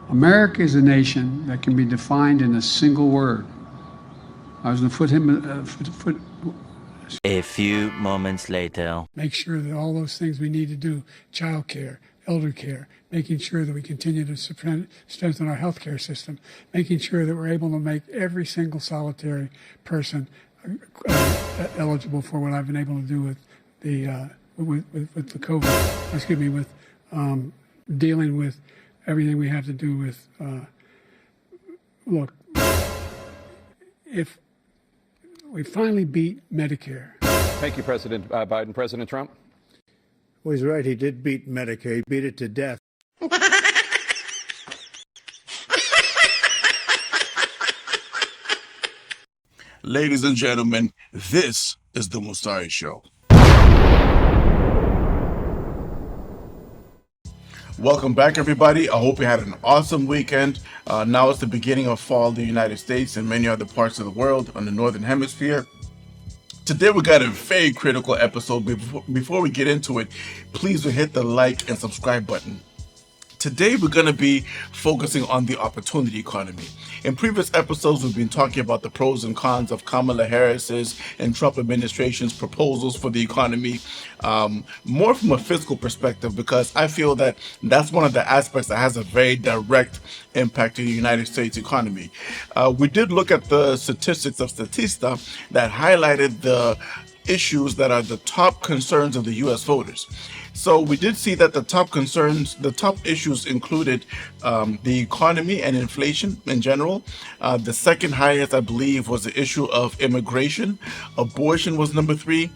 America is a nation that can be defined in a single word. I was going to put A few moments later. Make sure that all those things we need to do, child care, elder care, making sure that we continue to strengthen our healthcare system, making sure that we're able to make every single solitary person eligible for what I've been able to do with the with the COVID. Excuse me, with dealing with everything we have to do with. Look, if we finally beat Medicare. Thank you, President Biden. President Trump? Well, he's right. He did beat Medicaid, beat it to death. Ladies and gentlemen, this is the Mustari Show. Welcome back, everybody. I hope you had an awesome weekend. Now it's the beginning of fall in the United States and many other parts of the world on the Northern Hemisphere. Today we got a very critical episode. Before we get into it, please hit the like and subscribe button. Today we're going to be focusing on the opportunity economy. In previous episodes, we've been talking about the pros and cons of Kamala Harris's and Trump administration's proposals for the economy, more from a fiscal perspective, because I feel that that's one of the aspects that has a very direct impact to the United States economy. We did look at the statistics of Statista that highlighted the issues that are the top concerns of the U.S. voters. So we did see that the top issues included the economy and inflation in general. The second highest, I believe, was the issue of immigration. Abortion was number 3.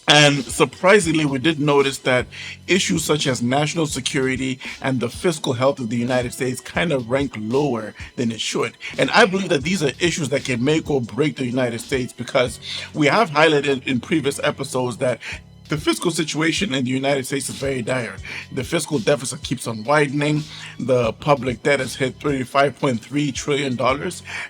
And surprisingly, we did notice that issues such as national security and the fiscal health of the United States kind of rank lower than it should. And I believe that these are issues that can make or break the United States, because we have highlighted in previous episodes that the fiscal situation in the United States is very dire. The fiscal deficit keeps on widening. The public debt has hit $35.3 trillion.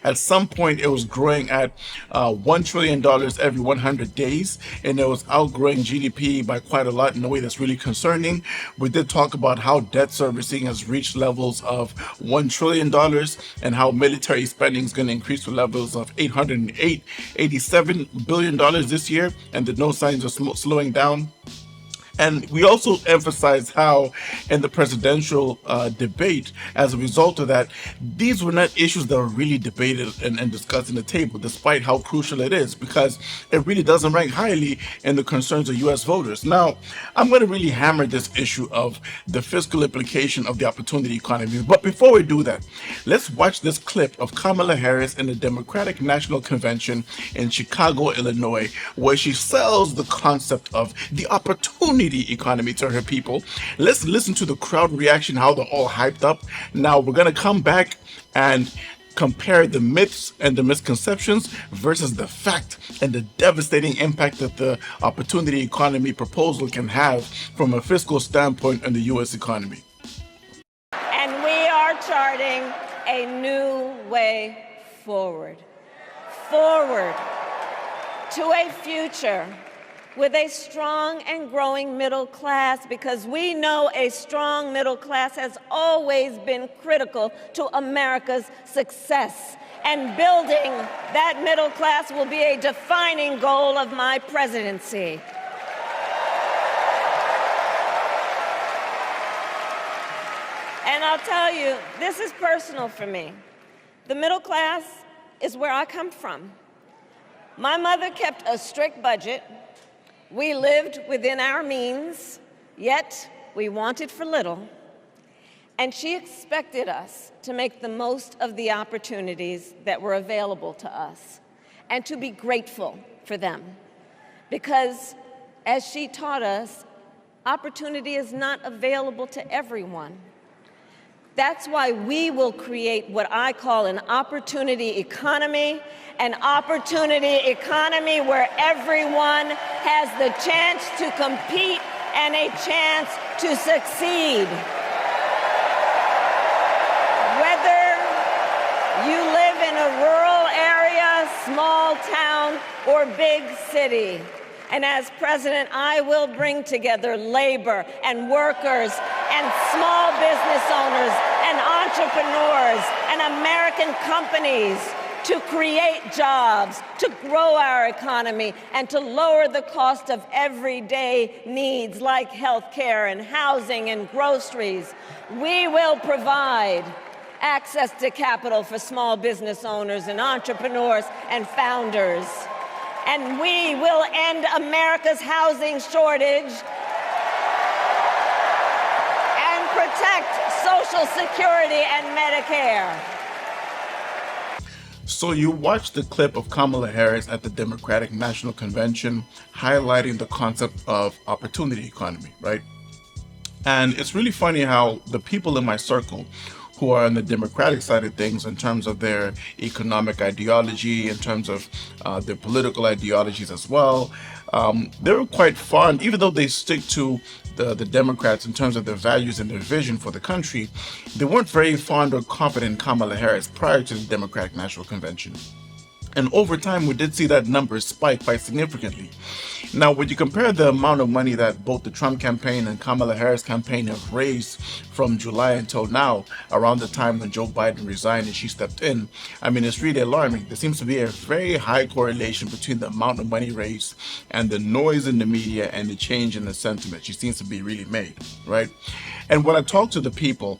At some point, it was growing at $1 trillion every 100 days, and it was outgrowing GDP by quite a lot in a way that's really concerning. We did talk about how debt servicing has reached levels of $1 trillion and how military spending is going to increase to levels of $87 billion this year, and there's no signs of slowing down. And we also emphasized how in the presidential debate, as a result of that, these were not issues that were really debated and discussed in the table, despite how crucial it is, because it really doesn't rank highly in the concerns of U.S. voters. Now, I'm going to really hammer this issue of the fiscal implication of the opportunity economy. But before we do that, let's watch this clip of Kamala Harris in the Democratic National Convention in Chicago, Illinois, where she sells the concept of the opportunity economy to her people. Let's listen to the crowd reaction, how they're all hyped up. Now we're going to come back and compare the myths and the misconceptions versus the fact and the devastating impact that the opportunity economy proposal can have from a fiscal standpoint in the U.S. economy. And we are charting a new way forward to a future with a strong and growing middle class, because we know a strong middle class has always been critical to America's success. And building that middle class will be a defining goal of my presidency. And I'll tell you, this is personal for me. The middle class is where I come from. My mother kept a strict budget. We lived within our means, yet we wanted for little. And she expected us to make the most of the opportunities that were available to us and to be grateful for them. Because, as she taught us, opportunity is not available to everyone. That's why we will create what I call an opportunity economy where everyone has the chance to compete and a chance to succeed. Whether you live in a rural area, small town, or big city. And as president, I will bring together labor and workers and small business owners and entrepreneurs and American companies to create jobs, to grow our economy, and to lower the cost of everyday needs like health care and housing and groceries. We will provide access to capital for small business owners and entrepreneurs and founders. And we will end America's housing shortage and protect Social Security and Medicare. So you watched the clip of Kamala Harris at the Democratic National Convention highlighting the concept of opportunity economy, right? And it's really funny how the people in my circle who are on the Democratic side of things in terms of their economic ideology, in terms of their political ideologies as well, they were quite fond, even though they stick to the Democrats in terms of their values and their vision for the country, they weren't very fond or confident in Kamala Harris prior to the Democratic National Convention. And over time, we did see that number spike quite significantly. Now, when you compare the amount of money that both the Trump campaign and Kamala Harris campaign have raised from July until now, around the time when Joe Biden resigned and she stepped in, I mean, it's really alarming. There seems to be a very high correlation between the amount of money raised and the noise in the media and the change in the sentiment she seems to be really made, right? And when I talk to the people,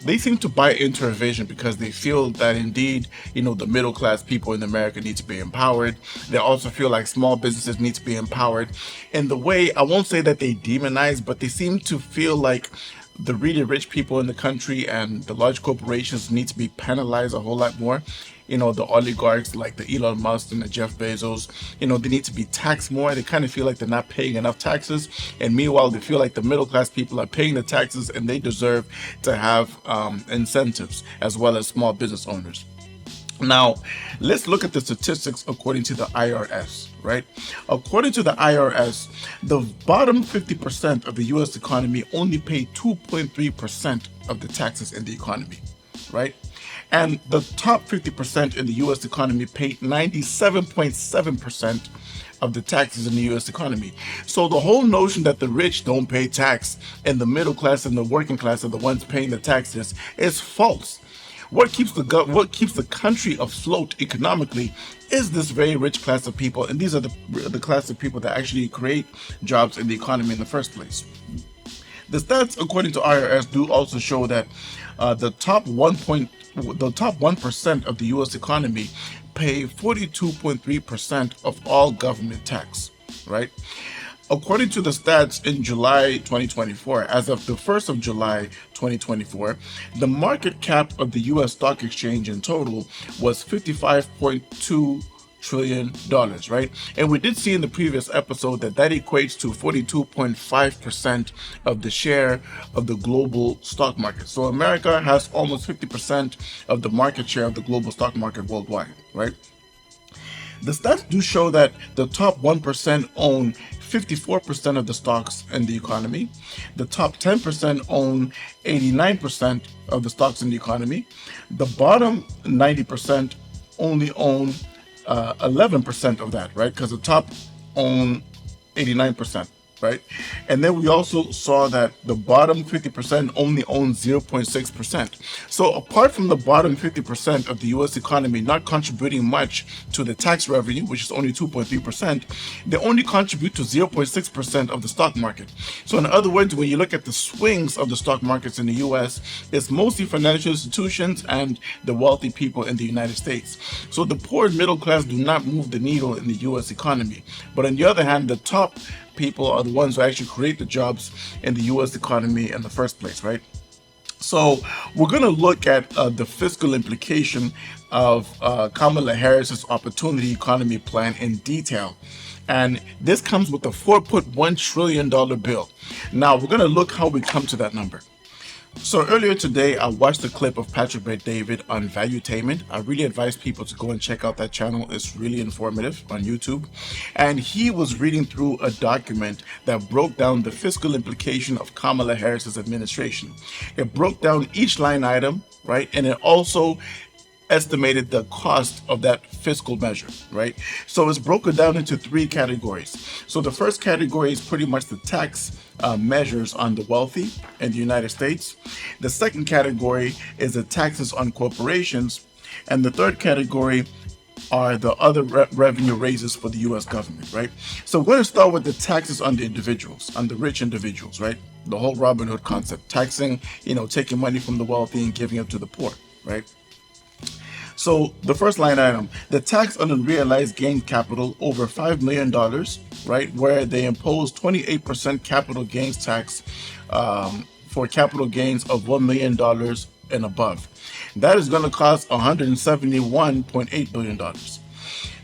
they seem to buy into her vision because they feel that indeed, the middle class people in America need to be empowered. They also feel like small businesses need to be empowered in the way, I won't say that they demonize, but they seem to feel like the really rich people in the country and the large corporations need to be penalized a whole lot more. The oligarchs like the Elon Musk and the Jeff Bezos, they need to be taxed more. They kind of feel like they're not paying enough taxes. And meanwhile, they feel like the middle class people are paying the taxes and they deserve to have incentives as well as small business owners. Now, let's look at the statistics according to the IRS, right? According to the IRS, the bottom 50% of the U.S. economy only pay 2.3% of the taxes in the economy, right? And the top 50% in the U.S. economy pay 97.7% of the taxes in the U.S. economy. So the whole notion that the rich don't pay tax and the middle class and the working class are the ones paying the taxes is false. What keeps the country afloat economically is this very rich class of people, and these are the class of people that actually create jobs in the economy in the first place. The stats, according to IRS, do also show that the top 1% of the U.S. economy pay 42.3% of all government tax, right? According to the stats in July 2024, as of the 1st of July 2024, the market cap of the U.S. stock exchange in total was $55.2 trillion, right? And we did see in the previous episode that equates to 42.5% of the share of the global stock market. So America has almost 50% of the market share of the global stock market worldwide, right? The stats do show that the top 1% own 54% of the stocks in the economy. The top 10% own 89% of the stocks in the economy. The bottom 90% only own 11% of that, right? Because the top own 89%, right? And then we also saw that the bottom 50% only owns 0.6%. So apart from the bottom 50% of the U.S. economy not contributing much to the tax revenue, which is only 2.3%, they only contribute to 0.6% of the stock market. So in other words, when you look at the swings of the stock markets in the U.S., it's mostly financial institutions and the wealthy people in the United States. So the poor and middle class do not move the needle in the U.S. economy. But on the other hand, the top people are the ones who actually create the jobs in the U.S. economy in the first place, right? So we're going to look at the fiscal implication of Kamala Harris's opportunity economy plan in detail. And this comes with a $4.1 trillion bill. Now we're going to look how we come to that number. So earlier today, I watched a clip of Patrick Bet-David on Valuetainment. I really advise people to go and check out that channel. It's really informative on YouTube. And he was reading through a document that broke down the fiscal implication of Kamala Harris's administration. It broke down each line item, right? And it also estimated the cost of that fiscal measure, right? So it's broken down into three categories. So the first category is pretty much the tax measures on the wealthy in the United States. The second category is the taxes on corporations. And the third category are the other revenue raises for the US government, right? So we're going to start with the taxes on the individuals, on the rich individuals, right? The whole Robin Hood concept, taxing, taking money from the wealthy and giving it to the poor, right? So the first line item, the tax on unrealized gain capital over $5 million, right, where they impose 28% capital gains tax for capital gains of $1 million and above. That is going to cost $171.8 billion.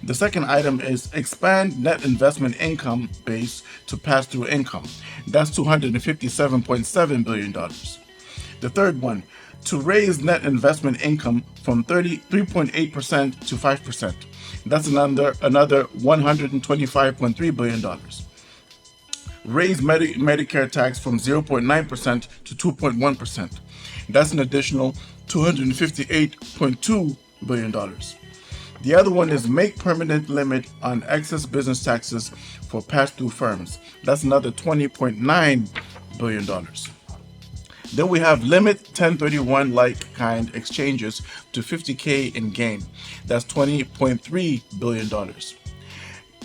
The second item is expand net investment income base to pass through income. That's $257.7 billion. The third one, to raise net investment income from 3.8% to 5%. That's another $125.3 billion. Raise Medicare tax from 0.9% to 2.1%. That's an additional $258.2 billion. The other one is make permanent limit on excess business taxes for pass-through firms. That's another $20.9 billion. Then we have limit 1031 like kind exchanges to $50K in gain. That's $20.3 billion.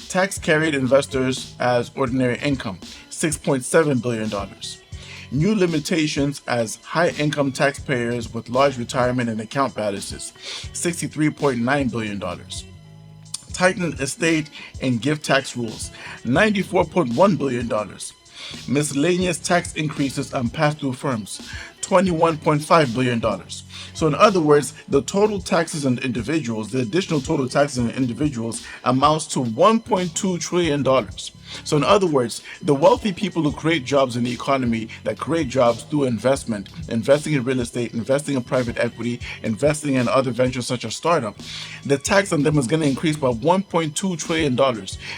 Tax carried investors as ordinary income, $6.7 billion. New limitations as high income taxpayers with large retirement and account balances, $63.9 billion. Tightened estate and gift tax rules, $94.1 billion. Miscellaneous tax increases on pass-through firms, $21.5 billion. So in other words, the total taxes on individuals, the additional total taxes on individuals amounts to $1.2 trillion. So in other words, the wealthy people who create jobs in the economy, that create jobs through investment, investing in real estate, investing in private equity, investing in other ventures such as startup, the tax on them is going to increase by $1.2 trillion.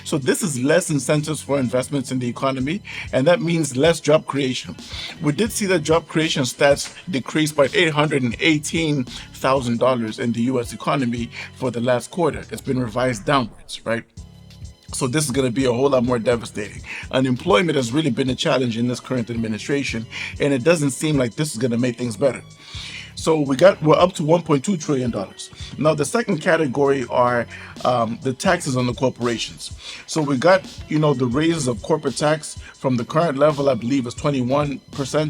So this is less incentives for investments in the economy, and that means less job creation. We did see that job creation stats decreased by $818,000 in the US economy for the last quarter. It's been revised downwards, right? So this is going to be a whole lot more devastating. Unemployment has really been a challenge in this current administration, and it doesn't seem like this is going to make things better. So we're up to $1.2 trillion. Now the second category are the taxes on the corporations. So we got, the raises of corporate tax from the current level, I believe, is 21%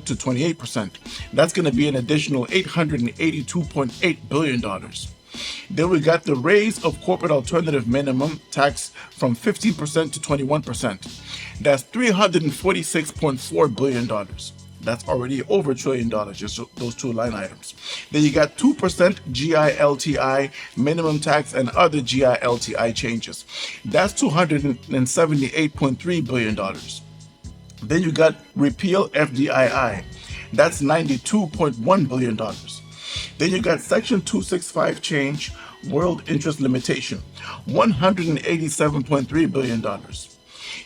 to 28%. That's going to be an additional $882.8 billion. Then we got the raise of corporate alternative minimum tax from 15% to 21%. That's $346.4 billion. That's already over $1 trillion, just those two line items. Then you got 2% GILTI minimum tax and other GILTI changes. That's $278.3 billion. Then you got repeal FDII. That's $92.1 billion. Then you got Section 265 change, world interest limitation, $187.3 billion.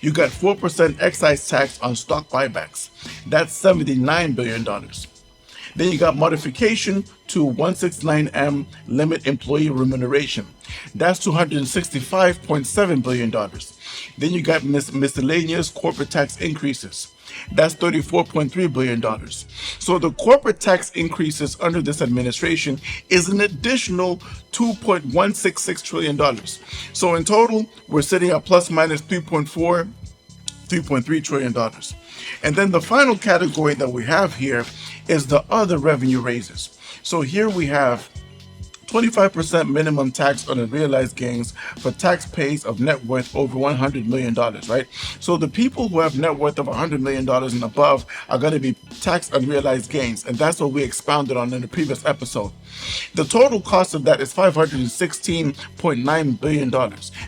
You got 4% excise tax on stock buybacks. That's $79 billion. Then you got modification to 169M limit employee remuneration. That's $265.7 billion. Then you got miscellaneous corporate tax increases. That's $34.3 billion. So the corporate tax increases under this administration is an additional $2.166 trillion. So in total, we're sitting at plus minus $3.3 trillion. And then the final category that we have here is the other revenue raises. So here we have 25% minimum tax on unrealized gains for taxpayers of net worth over $100 million, right? So the people who have net worth of $100 million and above are going to be taxed unrealized gains, and that's what we expounded on in the previous episode. The total cost of that is $516.9 billion.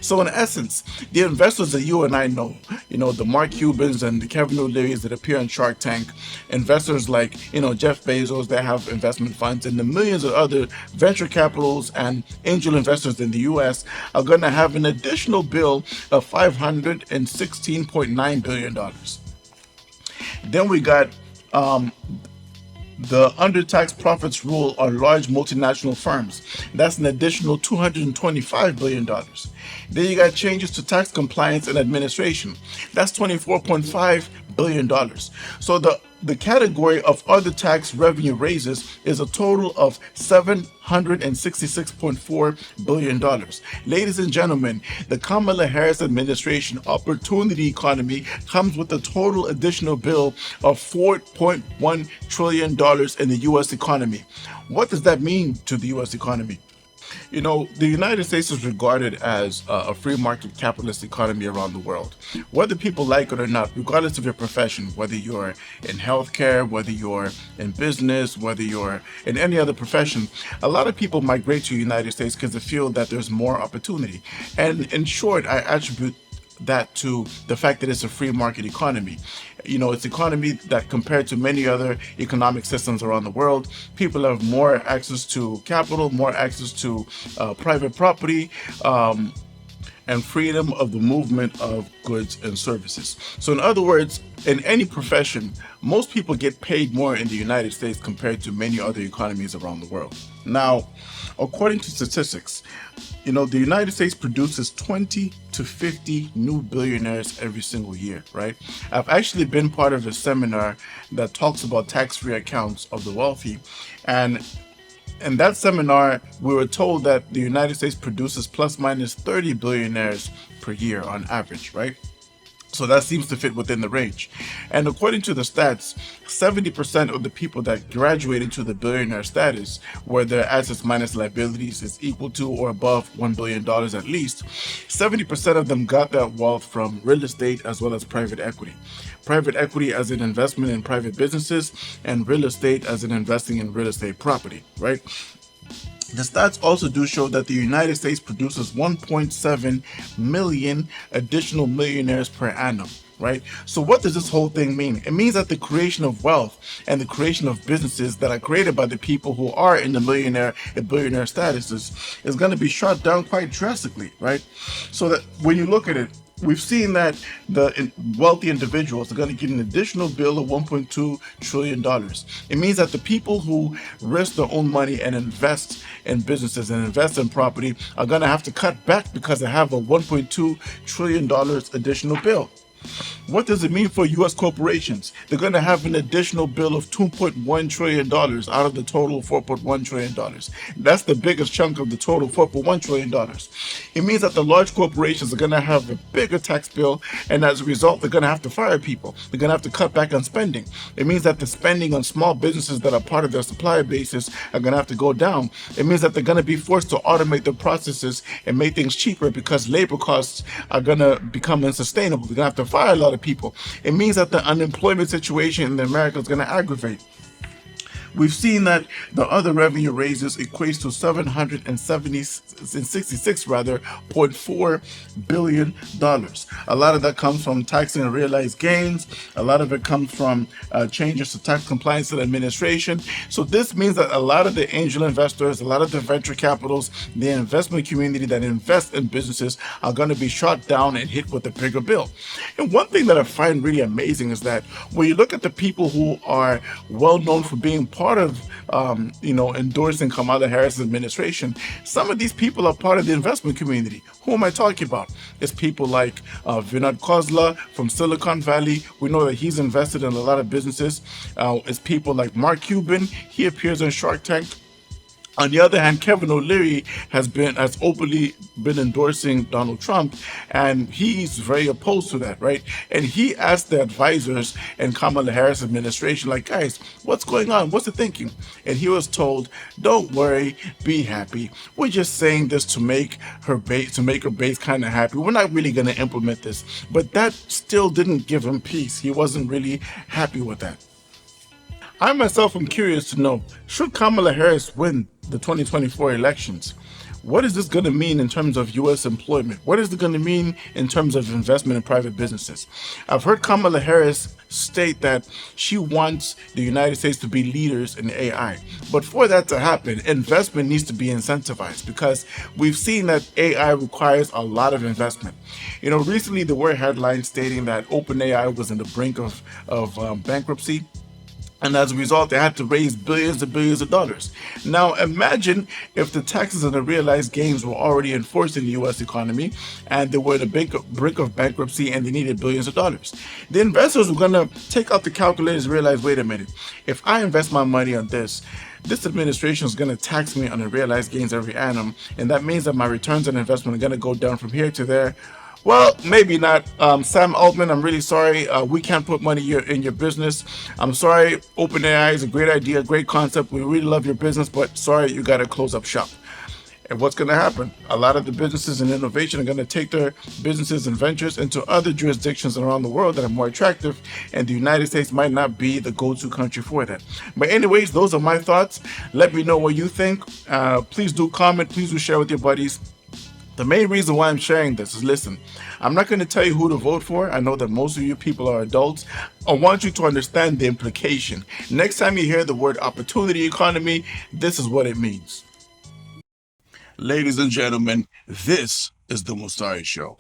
So in essence, the investors that you and I know, the Mark Cubans and the Kevin O'Learys that appear on Shark Tank, investors like, Jeff Bezos that have investment funds, and the millions of other venture capitals and angel investors in the US are going to have an additional bill of $516.9 billion. Then we got The undertaxed profits rule on large multinational firms. That's an additional $225 billion. Then you got changes to tax compliance and administration. That's $24.5 billion. So the category of other tax revenue raises is a total of $766.4 billion. Ladies and gentlemen, the Kamala Harris administration opportunity economy comes with a total additional bill of $4.1 trillion in the U.S. economy. What does that mean to the U.S. economy? You know, the United States is regarded as a free market capitalist economy around the world. Whether people like it or not, regardless of your profession, whether you're in healthcare, whether you're in business, whether you're in any other profession, a lot of people migrate to the United States because they feel that there's more opportunity. And in short, I attribute that to the fact that it's a free market economy. You know, it's an economy that compared to many other economic systems around the world, people have more access to capital, more access to private property, and freedom of the movement of goods and services. So in other words, in any profession, most people get paid more in the United States compared to many other economies around the world. Now, according to statistics, you know, the United States produces 20 to 50 new billionaires every single year, right? I've actually been part of a seminar that talks about tax-free accounts of the wealthy. And in that seminar, we were told that the United States produces plus minus 30 billionaires per year on average, right? So that seems to fit within the range. And according to the stats, 70% of the people that graduated to the billionaire status, where their assets minus liabilities is equal to or above $1 billion at least, 70% of them got that wealth from real estate as well as private equity. Private equity as an investment in private businesses, and real estate as an investing in real estate property, right? The stats also do show that the United States produces 1.7 million additional millionaires per annum, right? So what does this whole thing mean? It means that the creation of wealth and the creation of businesses that are created by the people who are in the millionaire and billionaire statuses is going to be shot down quite drastically, right? So that when you look at it, we've seen that the wealthy individuals are going to get an additional bill of $1.2 trillion. It means that the people who risk their own money and invest in businesses and invest in property are going to have to cut back because they have a $1.2 trillion additional bill. What does it mean for U.S. corporations? They're going to have an additional bill of $2.1 trillion out of the total $4.1 trillion. That's the biggest chunk of the total $4.1 trillion. It means that the large corporations are going to have a bigger tax bill, and as a result, they're going to have to fire people. They're going to have to cut back on spending. It means that the spending on small businesses that are part of their supplier bases are going to have to go down. It means that they're going to be forced to automate the processes and make things cheaper because labor costs are going to become unsustainable. They're going to have to fire a lot of people. It means that the unemployment situation in America is going to aggravate. We've seen that the other revenue raises equates to $766.4 billion. A lot of that comes from taxing and realized gains. A lot of it comes from changes to tax compliance and administration. So this means that a lot of the angel investors, a lot of the venture capitals, the investment community that invest in businesses are going to be shot down and hit with a bigger bill. And one thing that I find really amazing is that when you look at the people who are well known for being part of endorsing Kamala Harris' administration, some of these people are part of the investment community. Who am I talking about? It's people like Vinod Khosla from Silicon Valley. We know that he's invested in a lot of businesses. It's people like Mark Cuban. He appears on Shark Tank. On the other hand, Kevin O'Leary has openly been endorsing Donald Trump, and he's very opposed to that, right? And he asked the advisors in Kamala Harris administration, like, guys, what's going on? What's the thinking? And he was told, don't worry, be happy. We're just saying this to make her base kind of happy. We're not really going to implement this. But that still didn't give him peace. He wasn't really happy with that. I myself am curious to know, should Kamala Harris win the 2024 elections, what is this going to mean in terms of U.S. employment? What is it going to mean in terms of investment in private businesses? I've heard Kamala Harris state that she wants the United States to be leaders in AI. But for that to happen, investment needs to be incentivized because we've seen that AI requires a lot of investment. You know, recently there were headlines stating that OpenAI was on the brink of bankruptcy. And as a result, they had to raise billions and billions of dollars. Now, imagine if the taxes and the realized gains were already enforced in the US economy and they were at the brink of bankruptcy and they needed billions of dollars. The investors were going to take out the calculators and realize, wait a minute, if I invest my money on this administration is going to tax me on the realized gains every annum. And that means that my returns on investment are going to go down from here to there. Well, maybe not. Sam Altman, I'm really sorry. We can't put money in your business. I'm sorry. OpenAI is a great idea, great concept. We really love your business, but sorry, you got to close up shop. And what's going to happen? A lot of the businesses and innovation are going to take their businesses and ventures into other jurisdictions around the world that are more attractive, and the United States might not be the go-to country for that. But anyways, those are my thoughts. Let me know what you think. Please do comment. Please do share with your buddies. The main reason why I'm sharing this is, listen, I'm not going to tell you who to vote for. I know that most of you people are adults. I want you to understand the implication. Next time you hear the word opportunity economy, this is what it means. Ladies and gentlemen, this is the Musari Show.